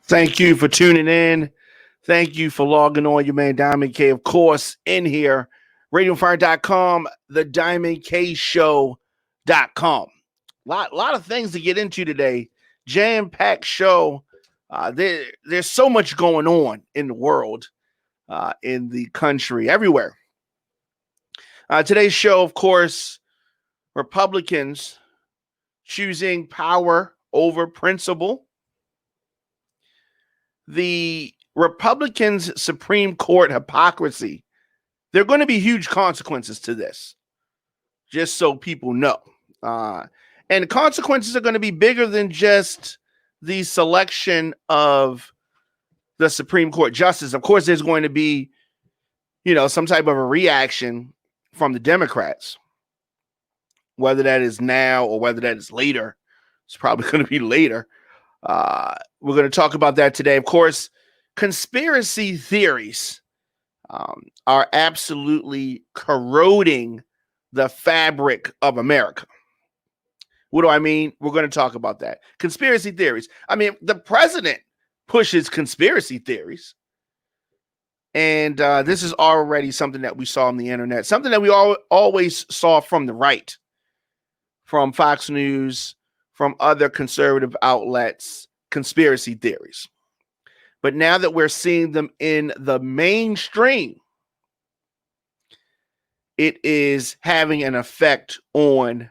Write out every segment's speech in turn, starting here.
Thank you for tuning in. Thank you for logging on. Your man Diamond K, of course, in here. RadioFire.com, the Diamond K Show.com. Lot of things to get into today. Jam-packed show. There's so much going on in the world, in the country, everywhere. Today's show, of course, Republicans choosing power over principle. The Republicans' Supreme Court hypocrisy. There are going to be huge consequences to this, just so people know. And the consequences are going to be bigger than just the selection of the Supreme Court justice. Of course, there's going to be, some type of a reaction from the Democrats, whether that is now or whether that is later. It's probably going to be later. We're going to talk about that today. Of course, conspiracy theories are absolutely corroding the fabric of America. What do I mean? We're going to talk about that. Conspiracy theories. I mean, the president pushes conspiracy theories. And this is already something that we saw on the internet, something that we always saw from the right, from Fox News, from other conservative outlets, conspiracy theories. But now that we're seeing them in the mainstream, it is having an effect on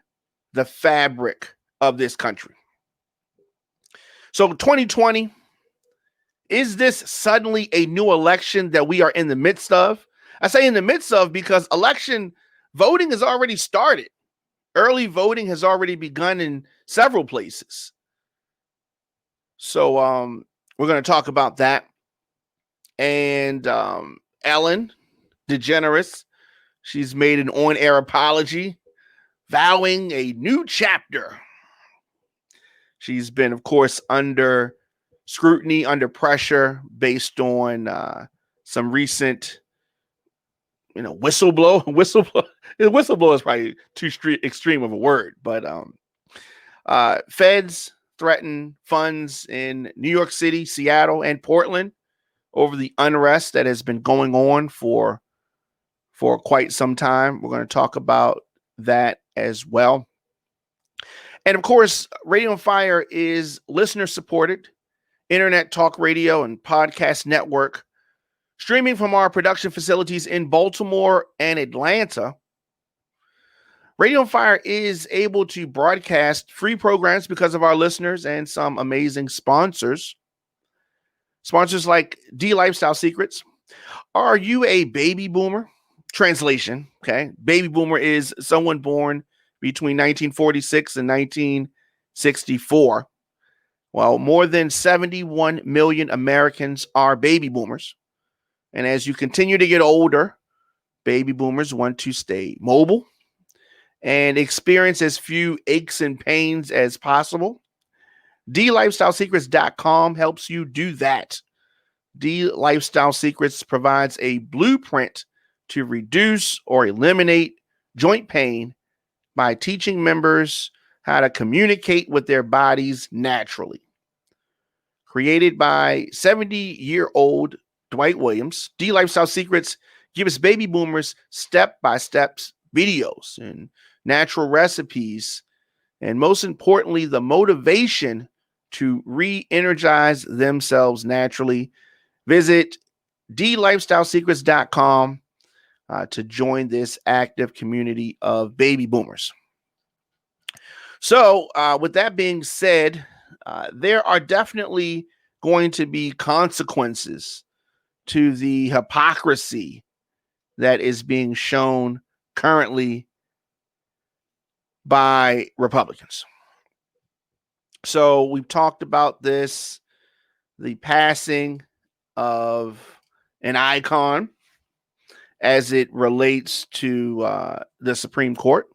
the fabric of this country. So 2020, is this suddenly a new election that we are in the midst of? I say in the midst of because election voting has already started. Early voting has already begun in several places. So we're going to talk about that. And Ellen DeGeneres, she's made an on-air apology, vowing a new chapter. She's been, of course, under scrutiny, under pressure, based on some recent, whistleblower. Whistleblower is probably too extreme of a word, but feds threaten funds in New York City, Seattle, and Portland over the unrest that has been going on for quite some time. We're going to talk about that as well. And of course, Radio on Fire is listener supported, internet talk radio and podcast network, streaming from our production facilities in Baltimore and Atlanta. Radio on Fire is able to broadcast free programs because of our listeners and some amazing sponsors. Sponsors like D Lifestyle Secrets. Are you a baby boomer? Translation, okay? Baby boomer is someone born between 1946 and 1964. Well, more than 71 million Americans are baby boomers. And as you continue to get older, baby boomers want to stay mobile and experience as few aches and pains as possible. DLifestyleSecrets.com helps you do that. D Lifestyle Secrets provides a blueprint to reduce or eliminate joint pain by teaching members how to communicate with their bodies naturally. Created by 70-year-old Dwight Williams, D Lifestyle Secrets gives baby boomers step-by-step videos and natural recipes, and most importantly, the motivation to re-energize themselves naturally. Visit DLifestyleSecrets.com to join this active community of baby boomers. So with that being said, there are definitely going to be consequences to the hypocrisy that is being shown currently by Republicans. So we've talked about this, the passing of an icon as it relates to the Supreme Court.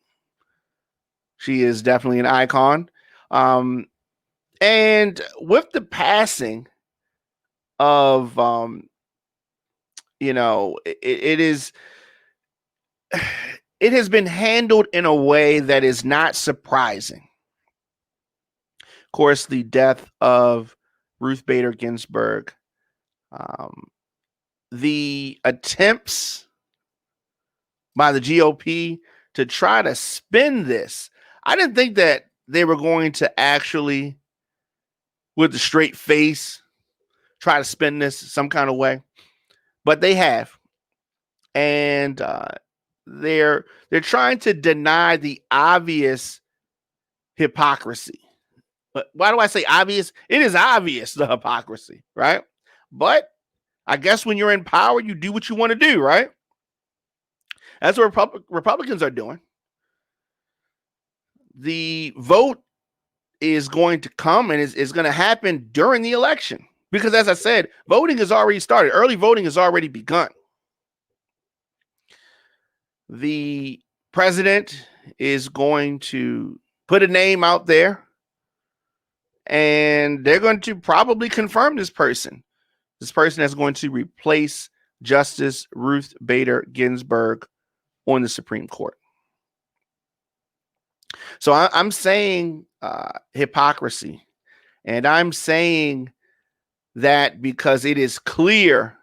She is definitely an icon. And with the passing of, it has been handled in a way that is not surprising. Of course, the death of Ruth Bader Ginsburg. The attempts by the GOP to try to spin this, I didn't think that they were going to actually, with a straight face, try to spin this some kind of way, but they have, and they're trying to deny the obvious hypocrisy. But why do I say obvious? It is obvious, the hypocrisy, right? But I guess when you're in power, you do what you want to do, right? That's what Republicans are doing. The vote is going to come and is going to happen during the election because, as I said, voting has already started. Early voting has already begun. The president is going to put a name out there, and they're going to probably confirm this person. This person is going to replace Justice Ruth Bader Ginsburg on the Supreme Court. So I'm saying hypocrisy, and I'm saying that because it is clear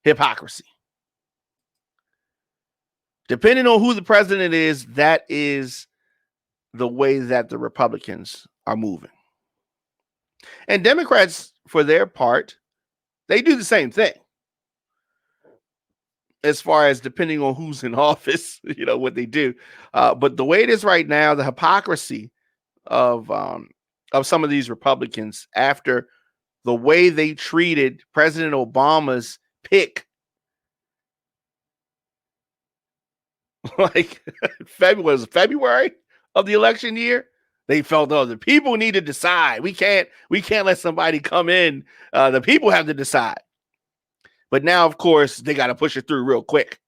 hypocrisy. Depending on who the president is, that is the way that the Republicans are moving. And Democrats, for their part, they do the same thing. As far as depending on who's in office, what they do. But the way it is right now, the hypocrisy of some of these Republicans after the way they treated President Obama's pick, like February of the election year, they felt, oh, the people need to decide. We can't let somebody come in. The people have to decide. But now, of course, they got to push it through real quick.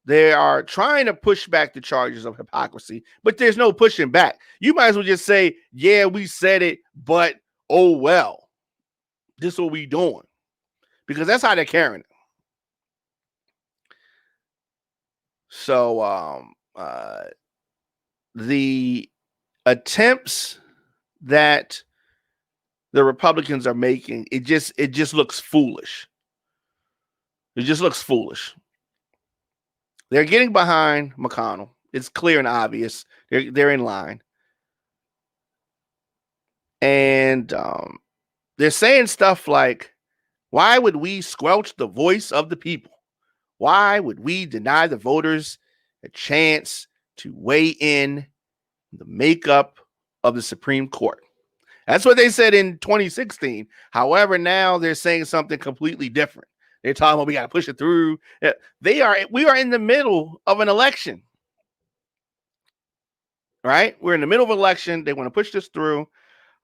They are trying to push back the charges of hypocrisy, but there's no pushing back. You might as well just say, yeah, we said it, but oh, well, this is what we doing. Because that's how they're carrying it. So the attempts that the Republicans are making, it just looks foolish. It just looks foolish. They're getting behind McConnell. It's clear and obvious. They're in line. And they're saying stuff like, why would we squelch the voice of the people? Why would we deny the voters a chance to weigh in the makeup of the Supreme Court? That's what they said in 2016. However, now they're saying something completely different. They're talking about we got to push it through. We are in the middle of an election, right? We're in the middle of an election. They want to push this through.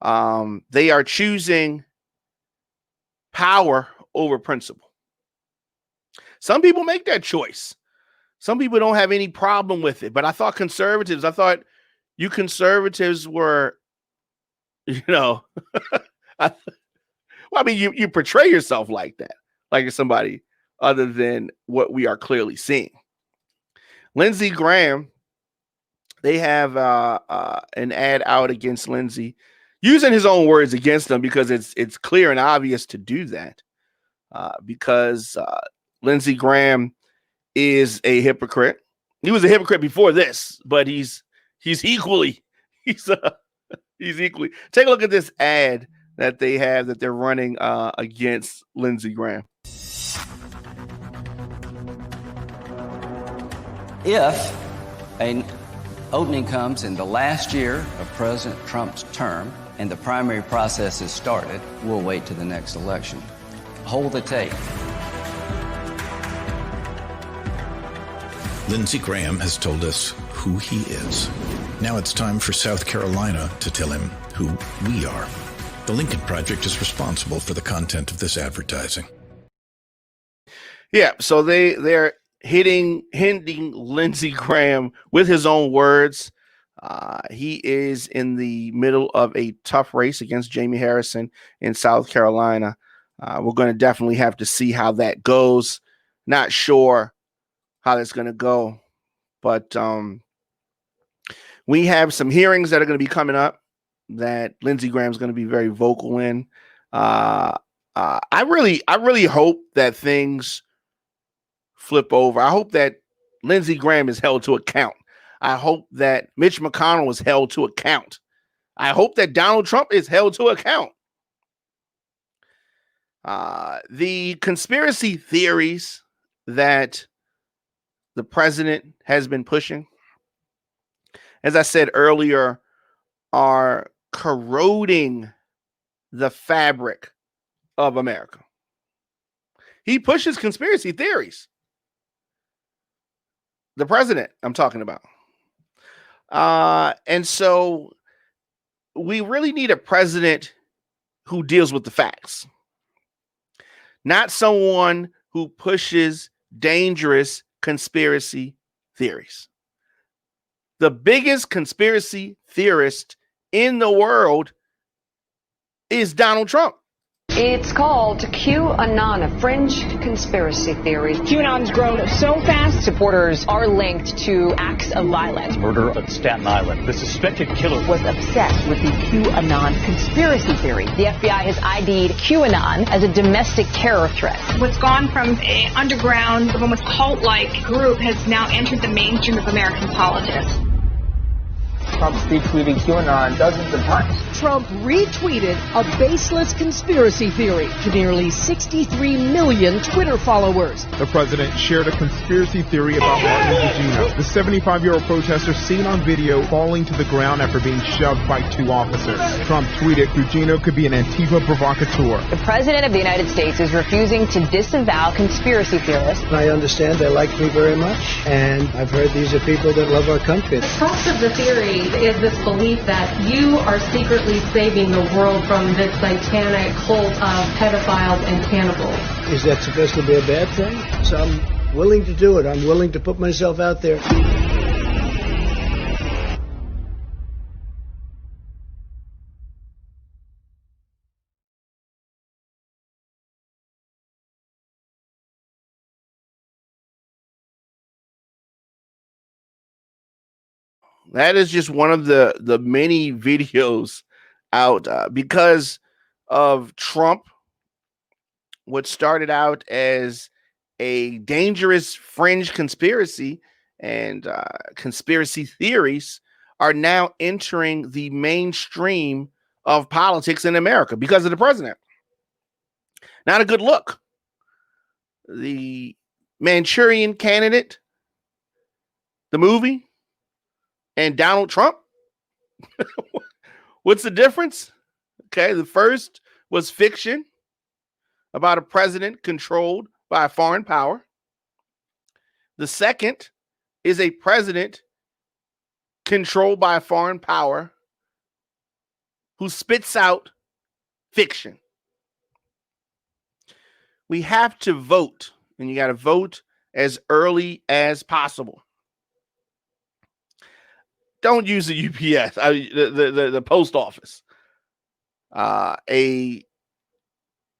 They are choosing power over principle. Some people make that choice. Some people don't have any problem with it. But I thought you conservatives were, you portray yourself like that. Like you're somebody other than what we are clearly seeing. Lindsey Graham, they have an ad out against Lindsey, using his own words against them because it's clear and obvious to do that. Because Lindsey Graham is a hypocrite. He was a hypocrite before this, but he's equally. Take a look at this ad that they have that they're running against Lindsey Graham. If an opening comes in the last year of President Trump's term and the primary process is started, we'll wait to the next election. Hold the tape. Lindsey Graham has told us who he is. Now it's time for South Carolina to tell him who we are. The Lincoln Project is responsible for the content of this advertising. Yeah, so they're hitting Lindsey Graham with his own words. He is in the middle of a tough race against Jamie Harrison in South Carolina. We're going to definitely have to see how that goes. Not sure how that's going to go, but we have some hearings that are going to be coming up that Lindsey Graham's going to be very vocal in. I really hope that things flip over. I hope that Lindsey Graham is held to account. I hope that Mitch McConnell is held to account. I hope that Donald Trump is held to account. The conspiracy theories that the president has been pushing, as I said earlier, are corroding the fabric of America. He pushes conspiracy theories. The president I'm talking about. And so we really need a president who deals with the facts, not someone who pushes dangerous conspiracy theories. The biggest conspiracy theorist in the world is Donald Trump. It's called QAnon, a fringe conspiracy theory. QAnon's grown so fast, supporters are linked to acts of violence. Murder at Staten Island. The suspected killer Was obsessed with the QAnon conspiracy theory. The FBI has ID'd QAnon as a domestic terror threat. What's gone from an underground, almost cult-like group has now entered the mainstream of American politics. Trump's retweeting QAnon dozens of times. Trump retweeted a baseless conspiracy theory to nearly 63 million Twitter followers. The president shared a conspiracy theory about Martin DeGeneres, the 75-year-old protester seen on video falling to the ground after being shoved by two officers. Trump tweeted Gugino could be an Antifa provocateur. The president of the United States is refusing to disavow conspiracy theorists. I understand they like me very much, and I've heard these are people that love our country. The crux of the theory is this belief that you are secretly saving the world from this satanic cult of pedophiles and cannibals. Is that supposed to be a bad thing? So I'm willing to do it. I'm willing to put myself out there. That is just one of the many videos out because of Trump. What started out as a dangerous fringe conspiracy and conspiracy theories are now entering the mainstream of politics in America because of the president. Not a good look. The Manchurian Candidate, the movie, and Donald Trump. What's the difference? Okay, the first was fiction about a president controlled by a foreign power. The second is a president controlled by a foreign power who spits out fiction. We have to vote, and you got to vote as early as possible. Don't use the UPS, the post office.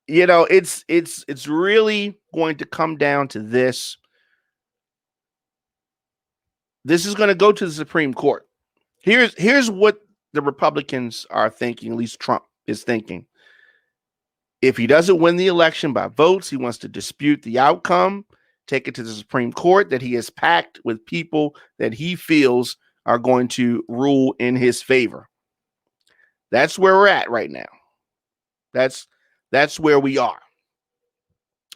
It's really going to come down to this. This is going to go to the Supreme Court. Here's what the Republicans are thinking, at least Trump is thinking. If he doesn't win the election by votes, he wants to dispute the outcome, take it to the Supreme Court that he has packed with people that he feels are going to rule in his favor. That's where we're at right now. That's where we are.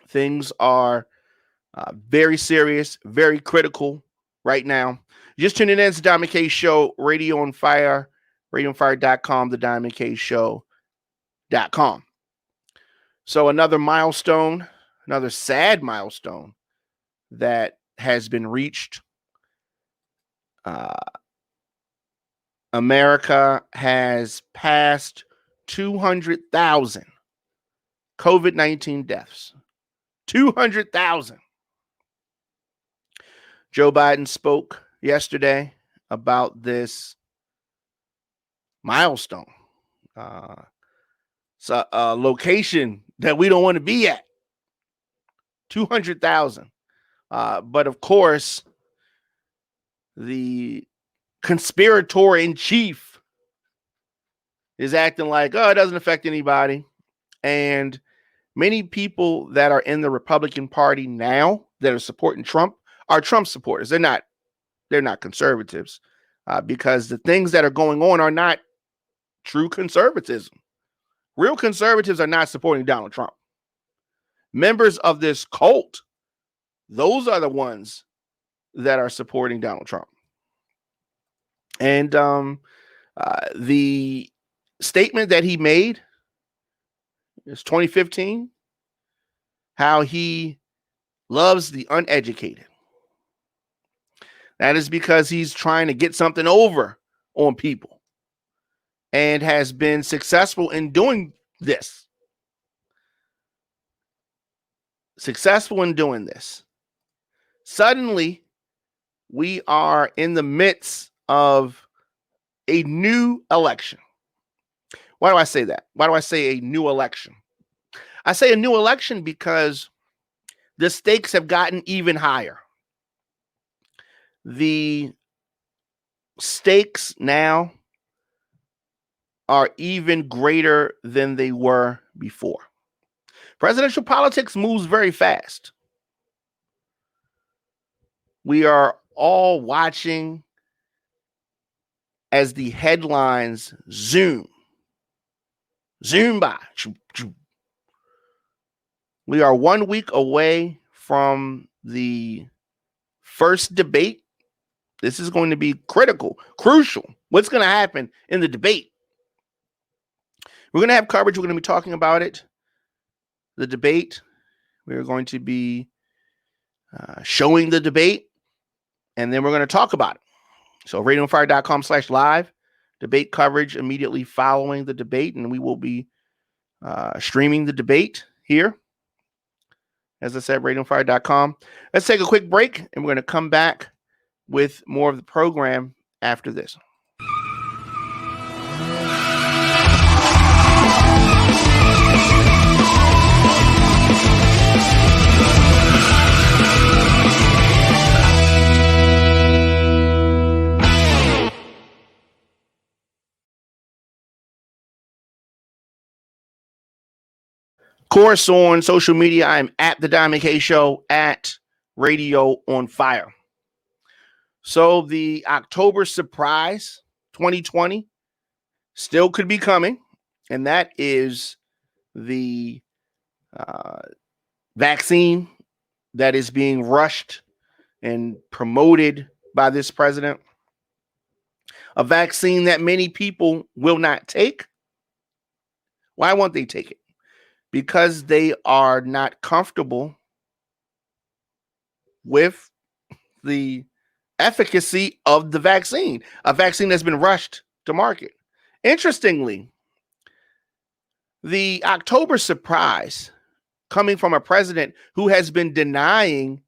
Things are very serious, very critical right now. Just tuning in, it's the Diamond K Show, Radio on Fire, radioonfire.com, the Diamond K Show.com. So another milestone, another sad milestone that has been reached. America has passed 200,000 COVID-19 deaths. 200,000. Joe Biden spoke yesterday about this milestone. It's a location that we don't want to be at. 200,000. But of course, the conspirator in chief is acting like, oh, it doesn't affect anybody. And many people that are in the Republican Party now that are supporting Trump are Trump supporters. They're not conservatives because the things that are going on are not true conservatism. Real conservatives are not supporting Donald Trump. Members of this cult, those are the ones that are supporting Donald Trump. And the statement that he made is 2015, how he loves the uneducated. That is because he's trying to get something over on people and has been successful in doing this. Suddenly, we are in the midst of a new election. Why do I say that? Why do I say a new election? I say a new election because the stakes have gotten even higher. The stakes now are even greater than they were before. Presidential politics moves very fast. We are all watching as the headlines zoom by. We are 1 week away from the first debate. This is going to be crucial. What's going to happen in the debate? We're going to have coverage. We're going to be talking about it. The debate. We're going to be showing the debate, and then we're going to talk about it. So radioonfire.com/live, debate coverage immediately following the debate, and we will be streaming the debate here. As I said, radioonfire.com. Let's take a quick break, and we're going to come back with more of the program after this. Of course, on social media, I'm at The Diamond K Show, at Radio on Fire. So the October surprise 2020 still could be coming, and that is the vaccine that is being rushed and promoted by this president. A vaccine that many people will not take. Why won't they take it? Because they are not comfortable with the efficacy of the vaccine, a vaccine that's been rushed to market. Interestingly, the October surprise coming from a president who has been denying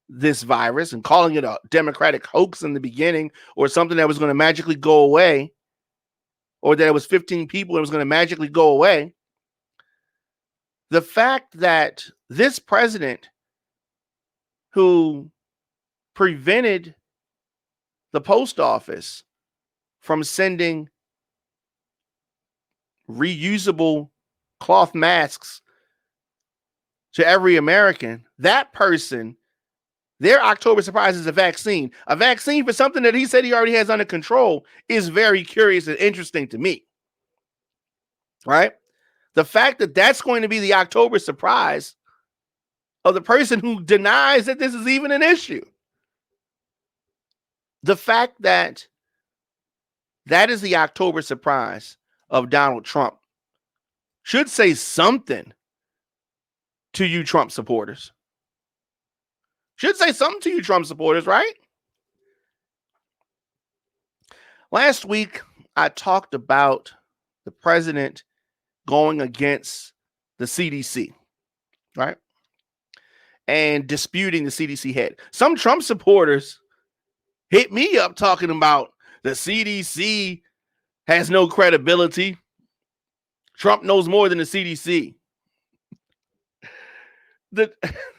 this virus and calling it a Democratic hoax in the beginning, or something that was going to magically go away, or that it was 15 people and it was going to magically go away. The fact that this president, who prevented the post office from sending reusable cloth masks to every American, that person, their October surprise is a vaccine for something that he said he already has under control, is very curious and interesting to me. Right? The fact that that's going to be the October surprise of the person who denies that this is even an issue. The fact that that is the October surprise of Donald Trump should say something to you Trump supporters. Should say something to you Trump supporters, right? Last week, I talked about the president going against the CDC, right? And disputing the CDC head. Some Trump supporters hit me up talking about the CDC has no credibility. Trump knows more than the CDC. The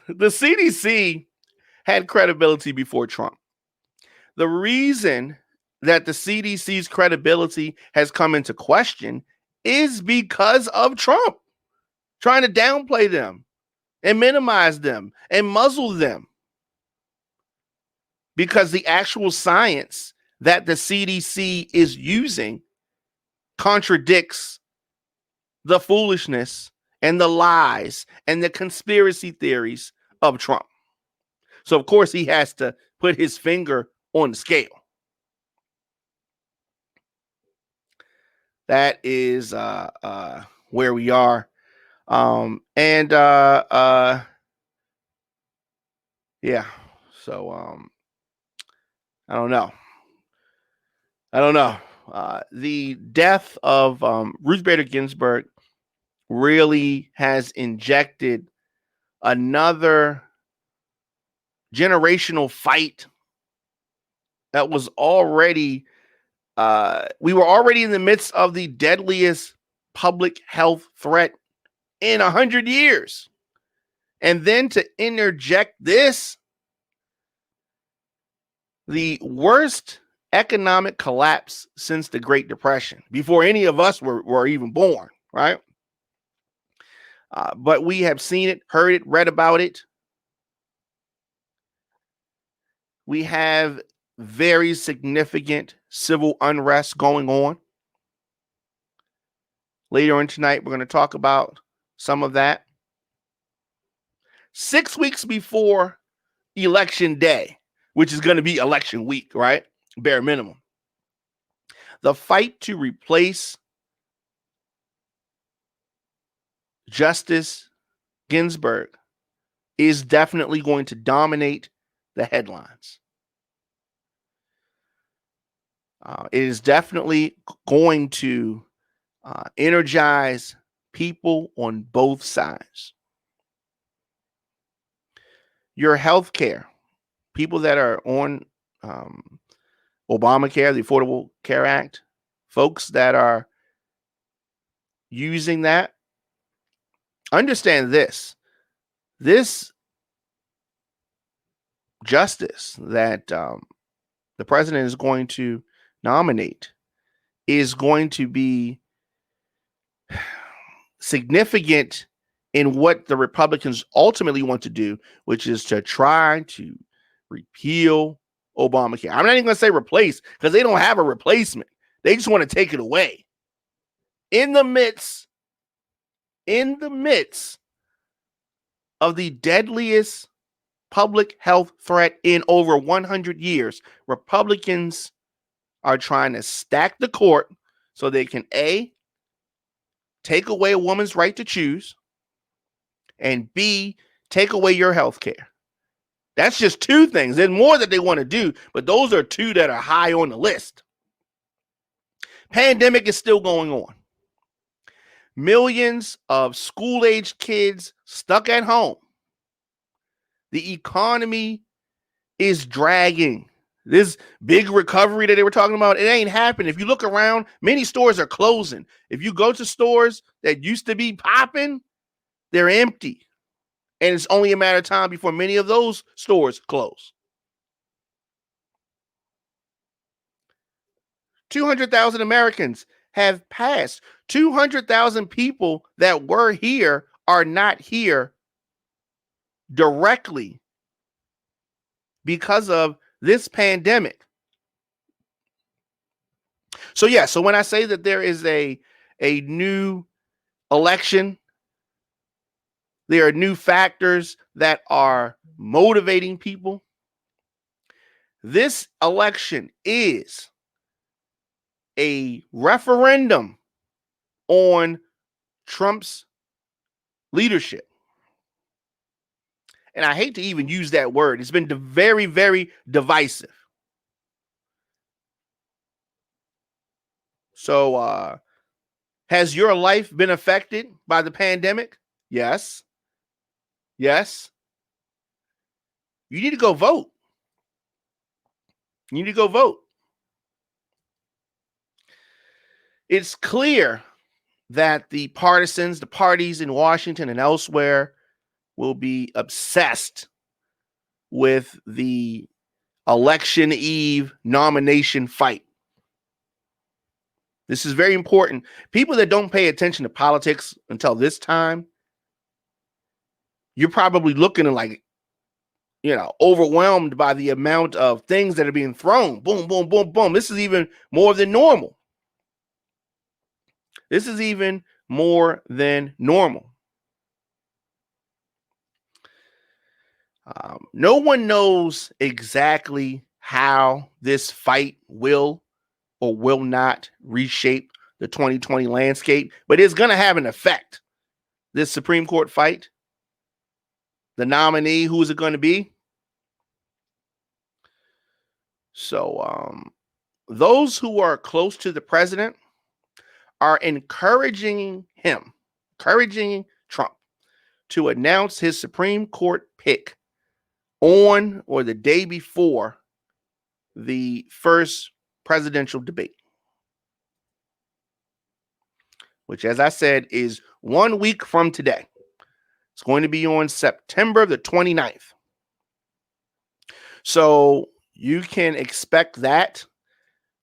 CDC had credibility before Trump. The reason that the CDC's credibility has come into question is because of Trump trying to downplay them and minimize them and muzzle them, because the actual science that the CDC is using contradicts the foolishness and the lies and the conspiracy theories of Trump. So, of course, he has to put his finger on the scale. That is where we are. Yeah. So, I don't know. The death of Ruth Bader Ginsburg really has injected another generational fight that was already, we were already in the midst of the deadliest public health threat in 100 years. And then to interject this, the worst economic collapse since the Great Depression, before any of us were even born, right? But we have seen it, heard it, read about it. We have very significant civil unrest going on. Later on tonight, we're going to talk about some of that. 6 weeks before Election Day, which is going to be election week, right? Bare minimum. The fight to replace Justice Ginsburg is definitely going to dominate the headlines. It is definitely going to energize people on both sides. Your health care, people that are on Obamacare, the Affordable Care Act, folks that are using that, understand this. This justice that the president is going to nominate is going to be significant in what the Republicans ultimately want to do, which is to try to repeal Obamacare. I'm not even going to say replace, because they don't have a replacement. They just want to take it away. In the midst of the deadliest public health threat in over 100 years, Republicans are trying to stack the court so they can A, take away a woman's right to choose, and B, take away your health care. That's just two things. There's more that they want to do, but those are two that are high on the list. Pandemic is still going on. Millions of school-aged kids stuck at home. The economy is dragging. This big recovery that they were talking about, it ain't happening. If you look around, many stores are closing. If you go to stores that used to be popping, they're empty. And it's only a matter of time before many of those stores close. 200,000 Americans have passed. 200,000 people that were here are not here directly because of this pandemic. So when I say that there is a new election, there are new factors that are motivating people. This election is a referendum on Trump's leadership. And I hate to even use that word. It's been very, very divisive. So, has your life been affected by the pandemic? Yes. Yes. You need to go vote. You need to go vote. It's clear that the partisans, the parties in Washington and elsewhere, will be obsessed with the election eve nomination fight. This is very important. People that don't pay attention to politics until this time, you're probably looking at like, overwhelmed by the amount of things that are being thrown. Boom, boom, boom, boom. This is even more than normal. This is even more than normal. No one knows exactly how this fight will or will not reshape the 2020 landscape, but it's going to have an effect. This Supreme Court fight, the nominee, who is it going to be? So those who are close to the president are encouraging Trump to announce his Supreme Court pick on or the day before the first presidential debate, which, as I said, is 1 week from today. It's going to be on September the 29th. So you can expect that.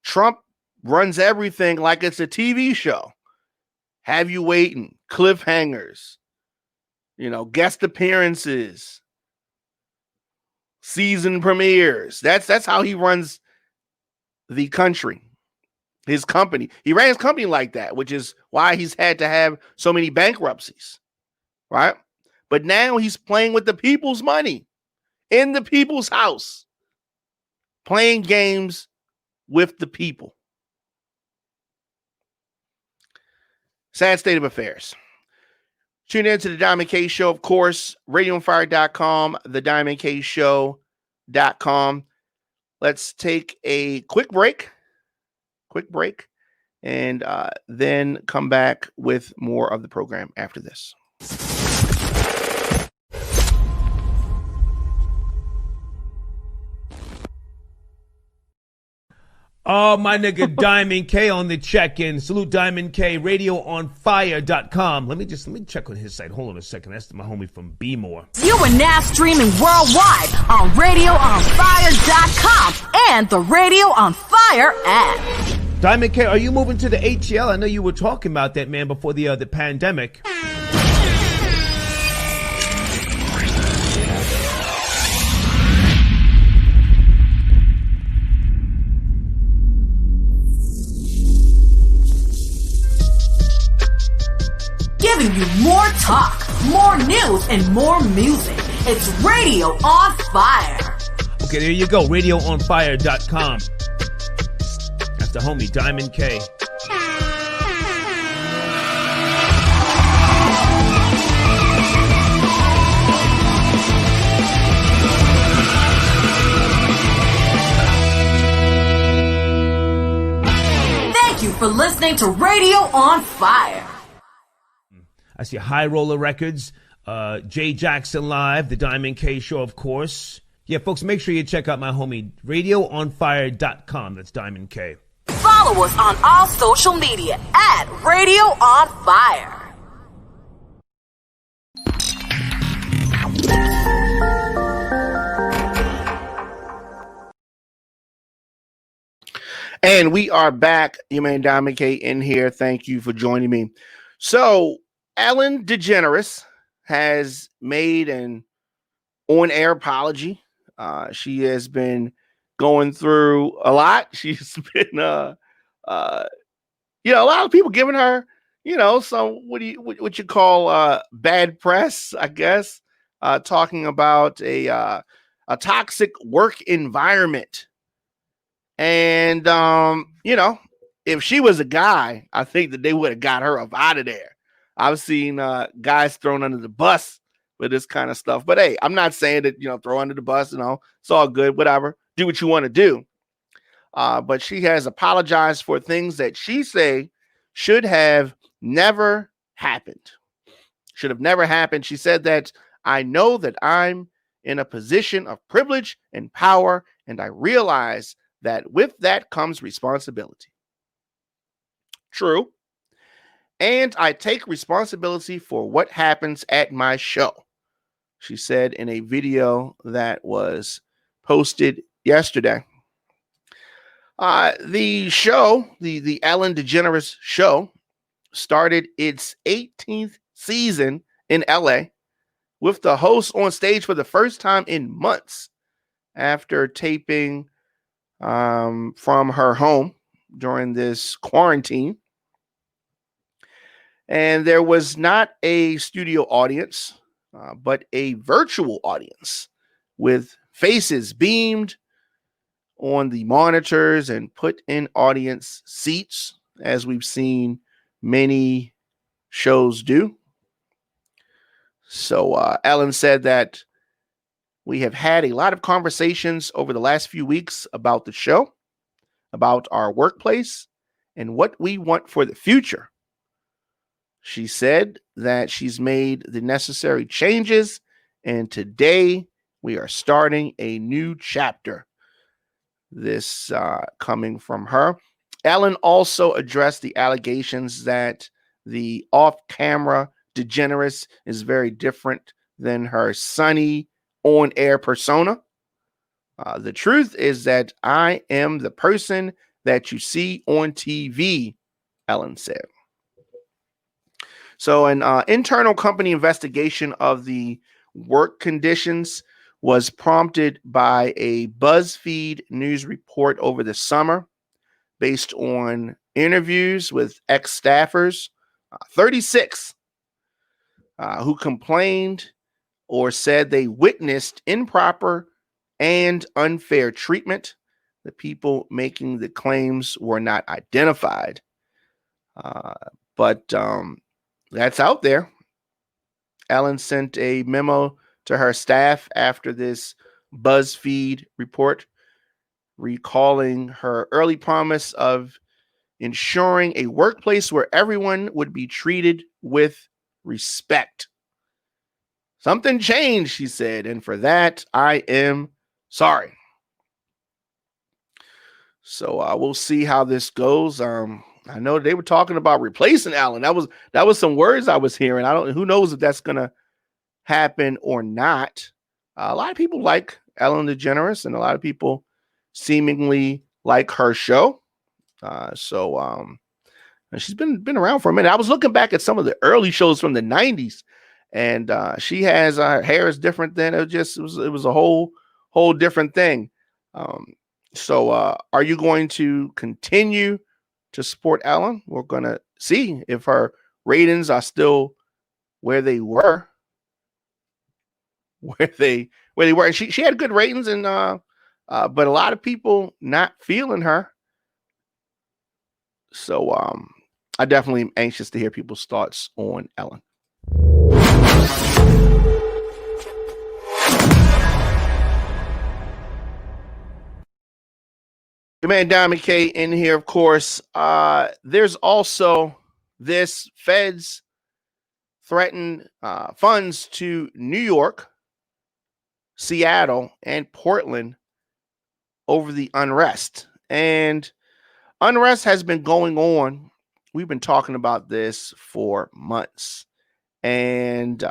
Trump runs everything like it's a TV show. Have you waiting, cliffhangers, guest appearances, season premieres. That's how he runs the country, his company. He ran his company like that, which is why he's had to have so many bankruptcies, right? But now he's playing with the people's money in the people's house, playing games with the people. Sad state of affairs. Tune in to the Diamond K Show, of course, radioonfire.com, thediamondkshow.com. Let's take a quick break, and then come back with more of the program after this. Oh, my nigga Diamond K on the check-in. Salute Diamond K, radioonfire.com. Let me check on his site. Hold on a second. That's my homie from B-More. You are now streaming worldwide on radioonfire.com and the Radio on Fire app. Diamond K, are you moving to the ATL? I know you were talking about that, man, before the pandemic. Giving you more talk, more news, and more music. It's Radio on Fire. Okay, there you go. RadioOnFire.com. That's the homie Diamond K. Thank you for listening to Radio on Fire. I see High Roller Records, Jay Jackson Live, The Diamond K Show, of course. Yeah, folks, make sure you check out my homie, RadioOnFire.com. That's Diamond K. Follow us on all social media at Radio on Fire. And we are back. Your man Diamond K in here. Thank you for joining me. So, Ellen DeGeneres has made an on-air apology. She has been going through a lot. She's been, a lot of people giving her, some what you call bad press, I guess. Talking about a toxic work environment, and if she was a guy, I think that they would have got her up out of there. I've seen guys thrown under the bus for this kind of stuff. But hey, I'm not saying that, throw under the bus, it's all good, whatever. Do what you want to do. But she has apologized for things that she say should have never happened. Should have never happened. She said that I know that I'm in a position of privilege and power, and I realize that with that comes responsibility. True. And I take responsibility for what happens at my show, she said in a video that was posted yesterday. The show, the Ellen DeGeneres show, started its 18th season in LA with the host on stage for the first time in months after taping from her home during this quarantine. And there was not a studio audience, but a virtual audience with faces beamed on the monitors and put in audience seats, as we've seen many shows do. So Ellen said that we have had a lot of conversations over the last few weeks about the show, about our workplace, and what we want for the future. She said that she's made the necessary changes, and today we are starting a new chapter. This coming from her. Ellen also addressed the allegations that the off-camera DeGeneres is very different than her sunny on-air persona. The truth is that I am the person that you see on TV, Ellen said. So an internal company investigation of the work conditions was prompted by a BuzzFeed news report over the summer based on interviews with ex-staffers, 36, who complained or said they witnessed improper and unfair treatment. The people making the claims were not identified. But that's out there. Ellen sent a memo to her staff after this BuzzFeed report, recalling her early promise of ensuring a workplace where everyone would be treated with respect. Something changed, she said, and for that, I am sorry. So we'll see how this goes. I know they were talking about replacing Ellen. That was some words I was hearing. Who knows if that's gonna happen or not. A lot of people like Ellen DeGeneres, and a lot of people seemingly like her show. So she's been around for a minute. I was looking back at some of the early shows from the 90s, and she has her hair is different than it was a whole different thing. So are you going to continue to support Ellen? We're gonna see if her ratings are still where they were. Where they were. And she had good ratings, and but a lot of people not feeling her. So I definitely am anxious to hear people's thoughts on Ellen. Your man Diamond K in here, of course. There's also this: feds threaten funds to New York, Seattle, and Portland over the unrest. And unrest has been going on. We've been talking about this for months. And,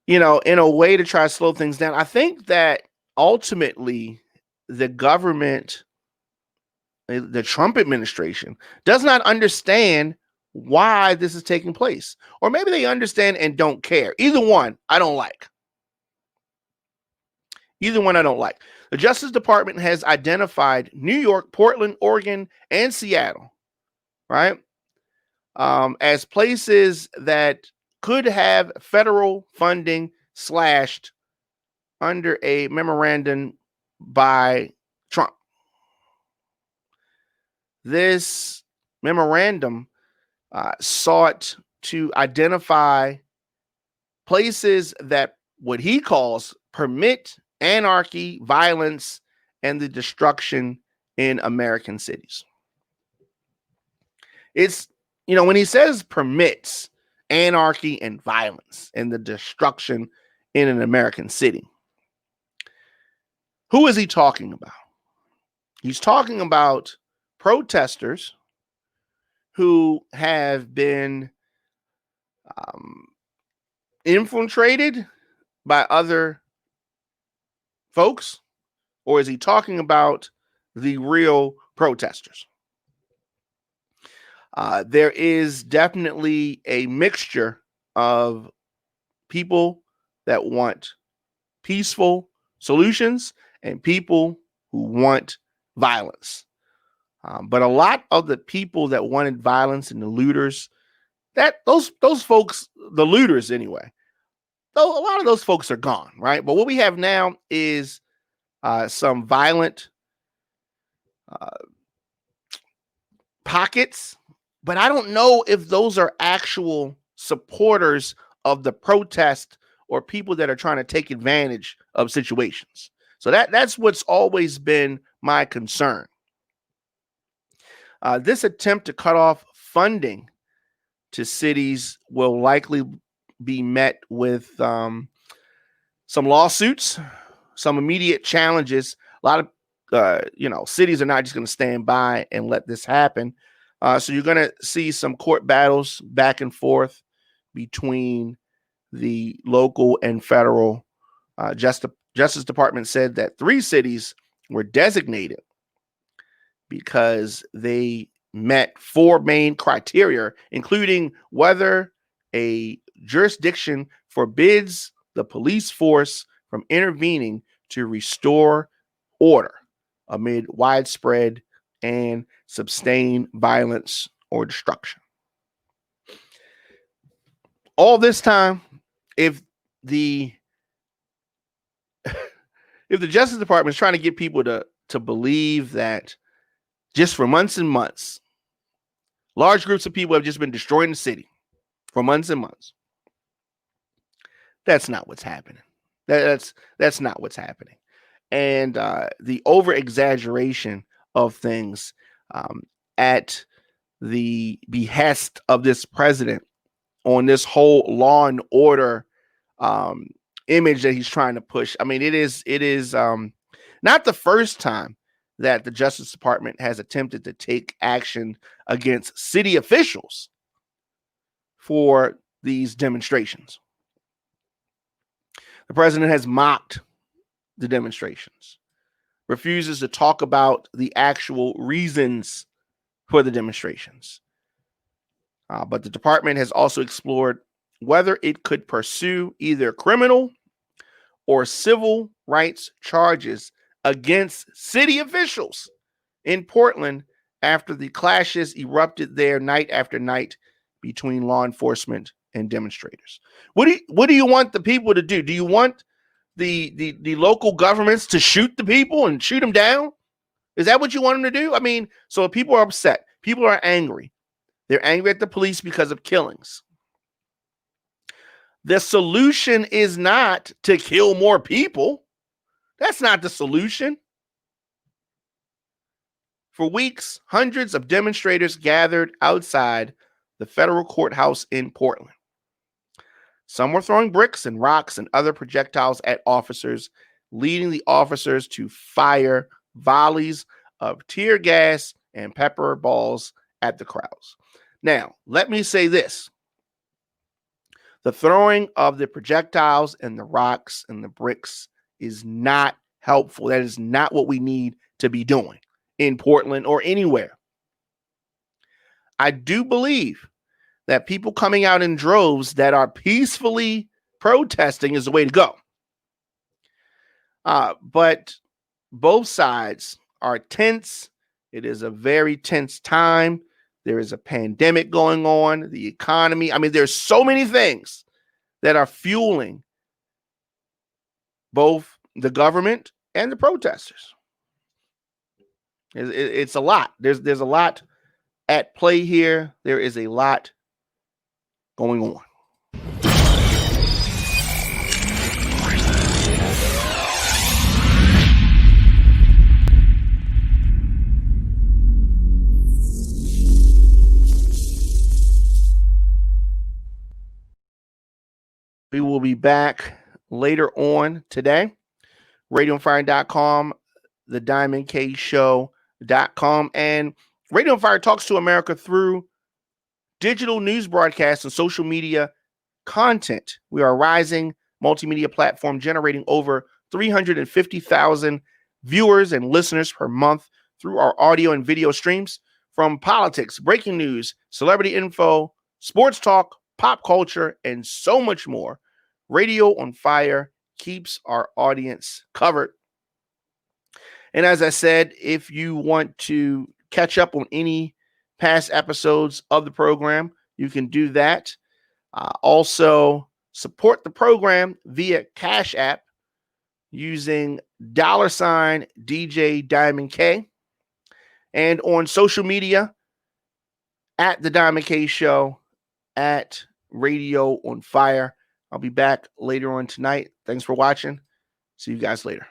in a way to try to slow things down, I think that ultimately the government, the Trump administration, does not understand why this is taking place. Or maybe they understand and don't care. Either one, I don't like. The Justice Department has identified New York, Portland, Oregon, and Seattle, right, as places that could have federal funding slashed under a memorandum by Trump. This memorandum sought to identify places that what he calls permit anarchy, violence, and the destruction in American cities. It's, when he says permits anarchy and violence and the destruction in an American city, who is he talking about? He's talking about protesters who have been infiltrated by other folks, or is he talking about the real protesters. There is definitely a mixture of people that want peaceful solutions and people who want violence. But a lot of the people that wanted violence and the looters, those folks, the looters anyway, though a lot of those folks are gone, right? But what we have now is some violent pockets, but I don't know if those are actual supporters of the protest or people that are trying to take advantage of situations. So that's what's always been my concern. This attempt to cut off funding to cities will likely be met with some lawsuits, some immediate challenges. A lot of cities are not just going to stand by and let this happen. So you're going to see some court battles back and forth between the local and federal. Justice Department said that 3 cities were designated because they met 4 main criteria, including whether a jurisdiction forbids the police force from intervening to restore order amid widespread and sustained violence or destruction. All this time, if the Justice Department is trying to get people to believe that just for months and months, large groups of people have just been destroying the city for months and months, that's not what's happening. That's not what's happening. And the over exaggeration of things at the behest of this president on this whole law and order image that he's trying to push. I mean, it is not the first time that the Justice Department has attempted to take action against city officials for these demonstrations. The president has mocked the demonstrations, refuses to talk about the actual reasons for the demonstrations. But the department has also explored whether it could pursue either criminal or civil rights charges against city officials in Portland after the clashes erupted there night after night between law enforcement and demonstrators. What do you want the people to do? Do you want the local governments to shoot the people and shoot them down? Is that what you want them to do? I mean, so people are upset. People are angry. They're angry at the police because of killings. The solution is not to kill more people. That's not the solution. For weeks, hundreds of demonstrators gathered outside the federal courthouse in Portland. Some were throwing bricks and rocks and other projectiles at officers, leading the officers to fire volleys of tear gas and pepper balls at the crowds. Now, let me say this. The throwing of the projectiles and the rocks and the bricks is not helpful. That is not what we need to be doing in Portland or anywhere. I do believe that people coming out in droves that are peacefully protesting is the way to go. But both sides are tense. It is a very tense time. There is a pandemic going on, the economy. I mean, there's so many things that are fueling both the government and the protesters. It's a lot. There's a lot at play here. There is a lot going on. We will be back later on today. RadioOnFire.com, TheDiamondKShow.com, and Radio on Fire talks to America through digital news broadcasts and social media content. We are a rising multimedia platform generating over 350,000 viewers and listeners per month through our audio and video streams from politics, breaking news, celebrity info, sports talk, pop culture, and so much more. Radio on Fire keeps our audience covered. And as I said, if you want to catch up on any past episodes of the program, you can do that. Also, support the program via Cash App using $DJ Diamond K, and on social media at The Diamond K Show, at Radio on Fire. I'll be back later on tonight. Thanks for watching. See you guys later.